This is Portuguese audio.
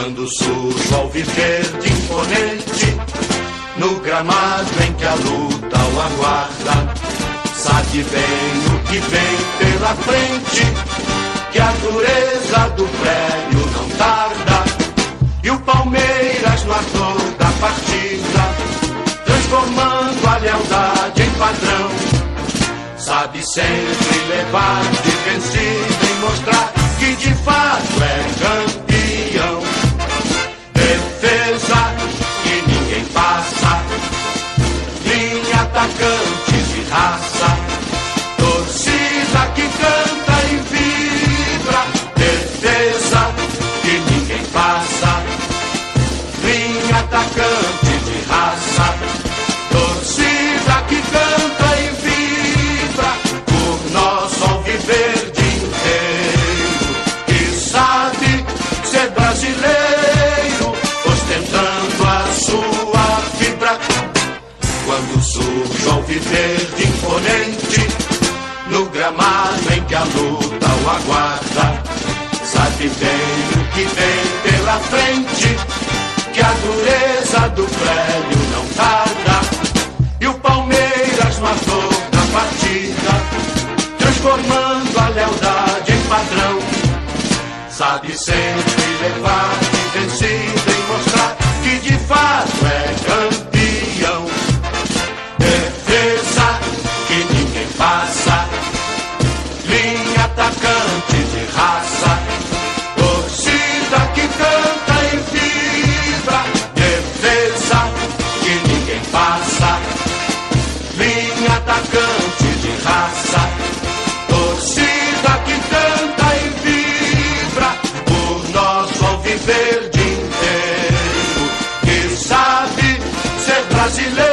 Quando surge o alviverde imponente, no gramado em que a luta o aguarda, sabe bem o que vem pela frente, que a dureza do prédio não tarda. E o Palmeiras no ardor da partida, transformando a lealdade em padrão, sabe sempre levar de vencido e mostrar que de fato é campeão. Defesa que ninguém passa, linha, atacantes e raça, torcida que canta e vibra. Defesa que ninguém passa, linha, atacante de raça, torcida que canta e vibra por nosso alviverde inteiro, que sabe ser brasileiro, ostentando a sua fibra. Quando surge o alviverde imponente, no gramado em que a luta o aguarda, sabe bem o que vem pela frente, que a dureza do prédio não tarda. E o Palmeiras no ardor da partida, transformando a lealdade em padrão, sabe sempre levar de vencido e mostrar que de fato é campeão. Defesa que ninguém passa, linha, atacante de raça, torcida que canta e vibra. Defesa que ninguém passa, linha, atacante de raça, torcida que canta e vibra por nosso alviverde inteiro, que sabe ser brasileiro,